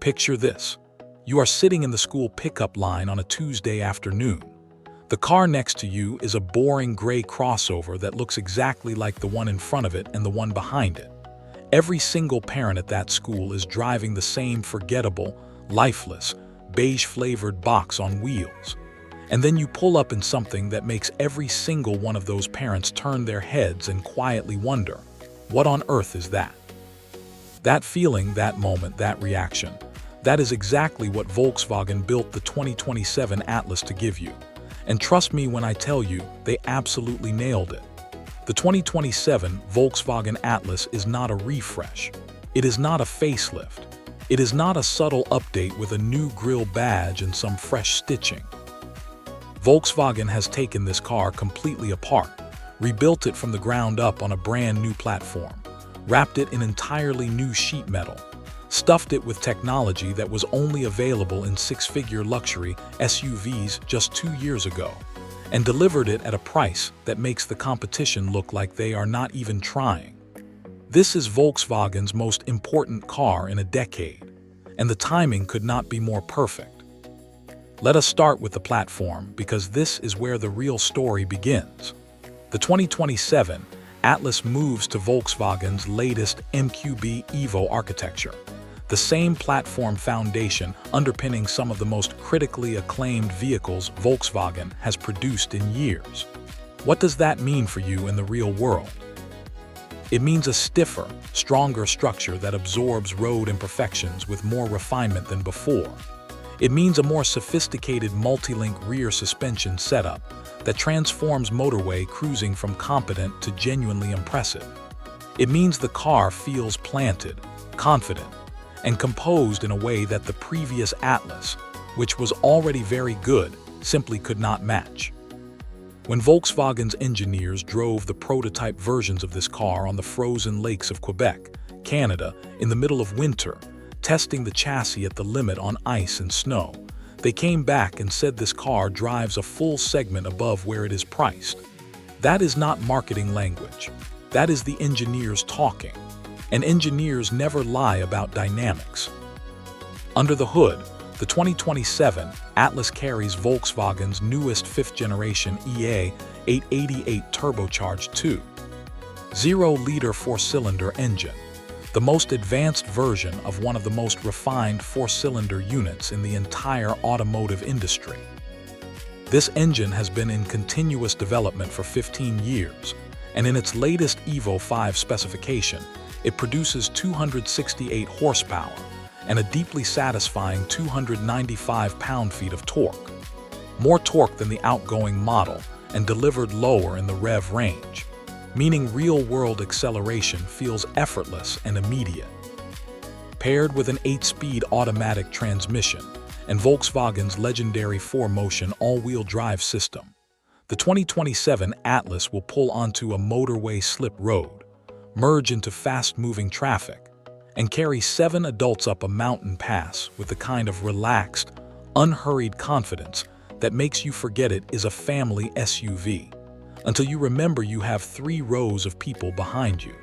Picture this. You are sitting in the school pickup line on a Tuesday afternoon. The car next to you is a boring gray crossover that looks exactly like the one in front of it and the one behind it. Every single parent at that school is driving the same forgettable, lifeless, beige-flavored box on wheels. And then you pull up in something that makes every single one of those parents turn their heads and quietly wonder, what on earth is that? That feeling, that moment, that reaction, that is exactly what Volkswagen built the 2027 Atlas to give you. And trust me when I tell you, they absolutely nailed it. The 2027 Volkswagen Atlas is not a refresh. It is not a facelift. It is not a subtle update with a new grille badge and some fresh stitching. Volkswagen has taken this car completely apart, rebuilt it from the ground up on a brand new platform, wrapped it in entirely new sheet metal, stuffed it with technology that was only available in six-figure luxury SUVs just 2 years ago, and delivered it at a price that makes the competition look like they are not even trying. This is Volkswagen's most important car in a decade, and the timing could not be more perfect. Let us start with the platform because this is where the real story begins. The 2027 Atlas moves to Volkswagen's latest MQB Evo architecture, the same platform foundation underpinning some of the most critically acclaimed vehicles Volkswagen has produced in years. What does that mean for you in the real world? It means a stiffer, stronger structure that absorbs road imperfections with more refinement than before. It means a more sophisticated multi-link rear suspension setup that transforms motorway cruising from competent to genuinely impressive. It means the car feels planted, confident, and composed in a way that the previous Atlas, which was already very good, simply could not match. When Volkswagen's engineers drove the prototype versions of this car on the frozen lakes of Quebec, Canada, in the middle of winter, testing the chassis at the limit on ice and snow, they came back and said this car drives a full segment above where it is priced. That is not marketing language. That is the engineers talking. And engineers never lie about dynamics. Under the hood, the 2027 Atlas carries Volkswagen's newest fifth-generation EA 888 turbocharged 2.0-liter four-cylinder engine, the most advanced version of one of the most refined four-cylinder units in the entire automotive industry. This engine has been in continuous development for 15 years, and in its latest Evo 5 specification, it produces 268 horsepower and a deeply satisfying 295 pound-feet of torque. More torque than the outgoing model and delivered lower in the rev range, meaning real-world acceleration feels effortless and immediate. Paired with an 8-speed automatic transmission and Volkswagen's legendary 4Motion all-wheel drive system, the 2027 Atlas will pull onto a motorway slip road, merge into fast-moving traffic, and carry 7 adults up a mountain pass with the kind of relaxed, unhurried confidence that makes you forget it is a family SUV, until you remember you have 3 rows of people behind you.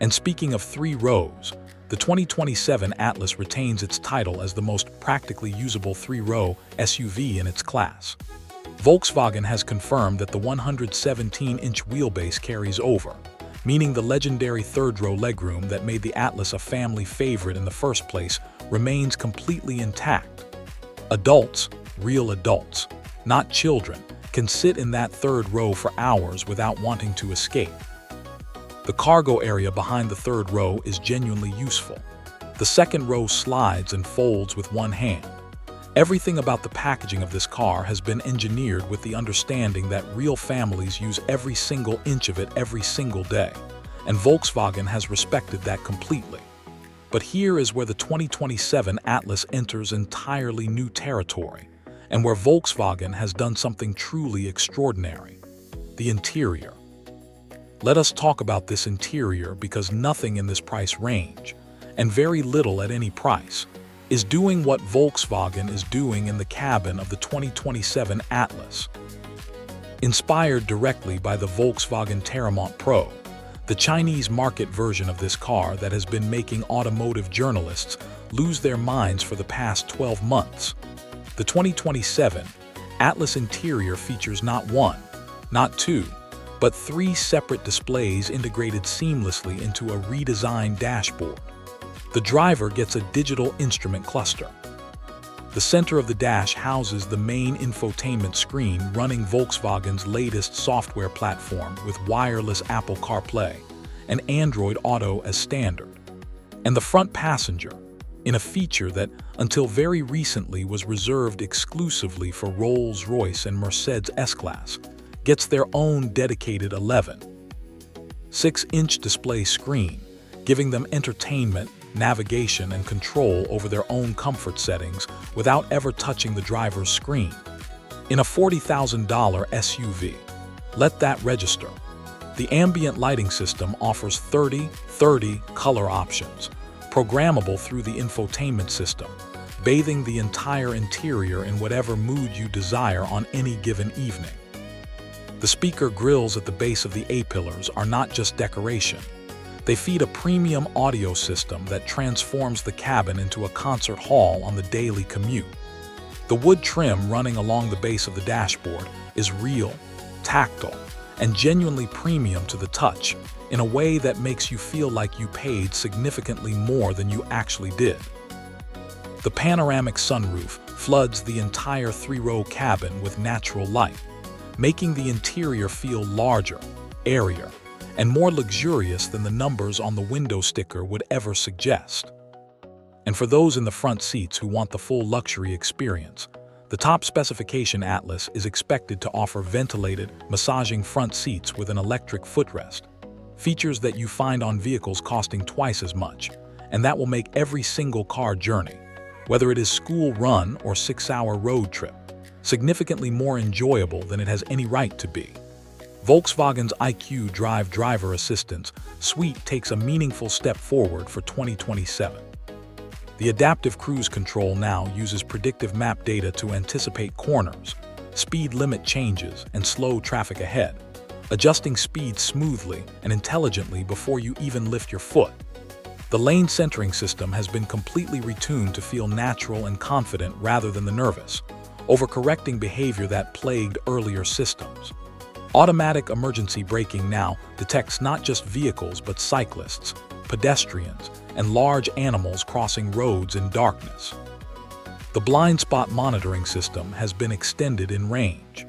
And speaking of 3 rows, the 2027 Atlas retains its title as the most practically usable 3-row SUV in its class. Volkswagen has confirmed that the 117-inch wheelbase carries over, meaning the legendary third-row legroom that made the Atlas a family favorite in the first place remains completely intact. Adults, real adults, not children, can sit in that third row for hours without wanting to escape. The cargo area behind the third row is genuinely useful. The second row slides and folds with one hand. Everything about the packaging of this car has been engineered with the understanding that real families use every single inch of it every single day, and Volkswagen has respected that completely. But here is where the 2027 Atlas enters entirely new territory, and where Volkswagen has done something truly extraordinary: the interior. Let us talk about this interior because nothing in this price range, and very little at any price, is doing what Volkswagen is doing in the cabin of the 2027 Atlas. Inspired directly by the Volkswagen Terramont Pro, the Chinese market version of this car that has been making automotive journalists lose their minds for the past 12 months. The 2027 Atlas interior features not one, not two, but three separate displays integrated seamlessly into a redesigned dashboard. The driver gets a digital instrument cluster. The center of the dash houses the main infotainment screen running Volkswagen's latest software platform with wireless Apple CarPlay and Android Auto as standard. And the front passenger, in a feature that, until very recently, was reserved exclusively for Rolls-Royce and Mercedes S-Class, gets their own dedicated 11.6-inch display screen, giving them entertainment, navigation, and control over their own comfort settings without ever touching the driver's screen. In a $40,000 SUV, let that register. The ambient lighting system offers 30 color options, programmable through the infotainment system, bathing the entire interior in whatever mood you desire on any given evening. The speaker grills at the base of the A-pillars are not just decoration. They feed a premium audio system that transforms the cabin into a concert hall on the daily commute. The wood trim running along the base of the dashboard is real, tactile, and genuinely premium to the touch, in a way that makes you feel like you paid significantly more than you actually did. The panoramic sunroof floods the entire three-row cabin with natural light, making the interior feel larger, airier, and more luxurious than the numbers on the window sticker would ever suggest. And for those in the front seats who want the full luxury experience, the top specification Atlas is expected to offer ventilated, massaging front seats with an electric footrest, features that you find on vehicles costing twice as much, and that will make every single car journey, whether it is school run or 6-hour road trip, significantly more enjoyable than it has any right to be. Volkswagen's IQ Drive driver assistance suite takes a meaningful step forward for 2027. The adaptive cruise control now uses predictive map data to anticipate corners, speed limit changes, and slow traffic ahead, adjusting speed smoothly and intelligently before you even lift your foot. The lane centering system has been completely retuned to feel natural and confident rather than the nervous, overcorrecting behavior that plagued earlier systems. Automatic emergency braking now detects not just vehicles but cyclists, pedestrians, and large animals crossing roads in darkness. The blind spot monitoring system has been extended in range,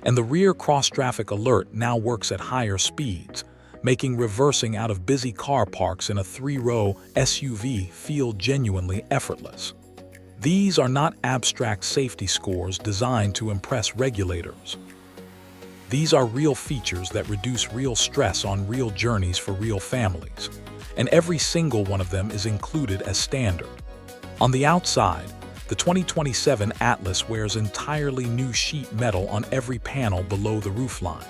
and the rear cross-traffic alert now works at higher speeds, making reversing out of busy car parks in a three-row SUV feel genuinely effortless. These are not abstract safety scores designed to impress regulators. These are real features that reduce real stress on real journeys for real families, and every single one of them is included as standard. On the outside, the 2027 Atlas wears entirely new sheet metal on every panel below the roofline.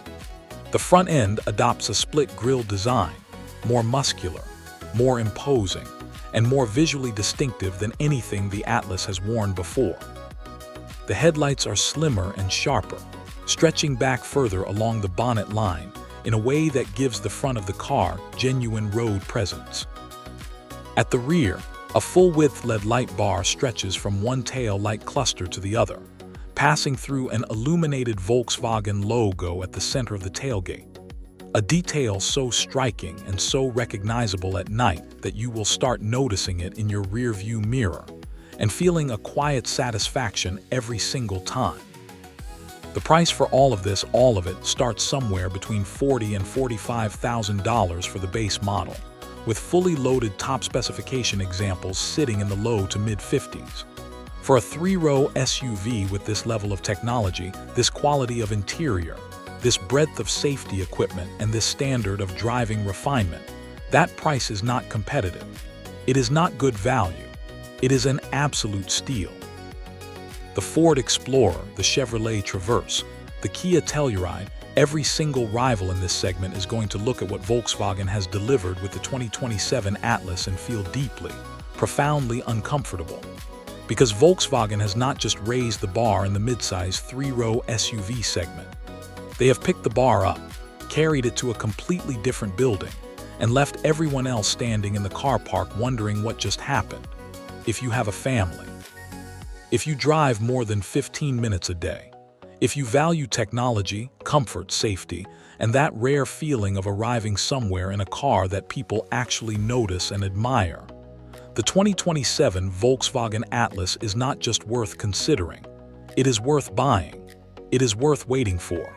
The front end adopts a split grille design, more muscular, more imposing, and more visually distinctive than anything the Atlas has worn before. The headlights are slimmer and sharper, stretching back further along the bonnet line in a way that gives the front of the car genuine road presence. At the rear, a full-width LED light bar stretches from one tail light cluster to the other, passing through an illuminated Volkswagen logo at the center of the tailgate, a detail so striking and so recognizable at night that you will start noticing it in your rearview mirror and feeling a quiet satisfaction every single time. The price for all of it, starts somewhere between $40,000 and $45,000 for the base model, with fully loaded top specification examples sitting in the low to mid-50s. For a three-row SUV with this level of technology, this quality of interior, this breadth of safety equipment, and this standard of driving refinement, that price is not competitive. It is not good value. It is an absolute steal. The Ford Explorer, the Chevrolet Traverse, the Kia Telluride, every single rival in this segment is going to look at what Volkswagen has delivered with the 2027 Atlas and feel deeply, profoundly uncomfortable. Because Volkswagen has not just raised the bar in the midsize three-row SUV segment. They have picked the bar up, carried it to a completely different building, and left everyone else standing in the car park wondering what just happened. if you have a family, if you drive more than 15 minutes a day, if you value technology, comfort, safety, and that rare feeling of arriving somewhere in a car that people actually notice and admire. The 2027 Volkswagen Atlas is not just worth considering, it is worth buying, it is worth waiting for.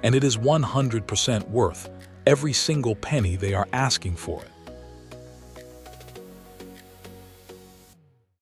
And it is 100% worth every single penny they are asking for it.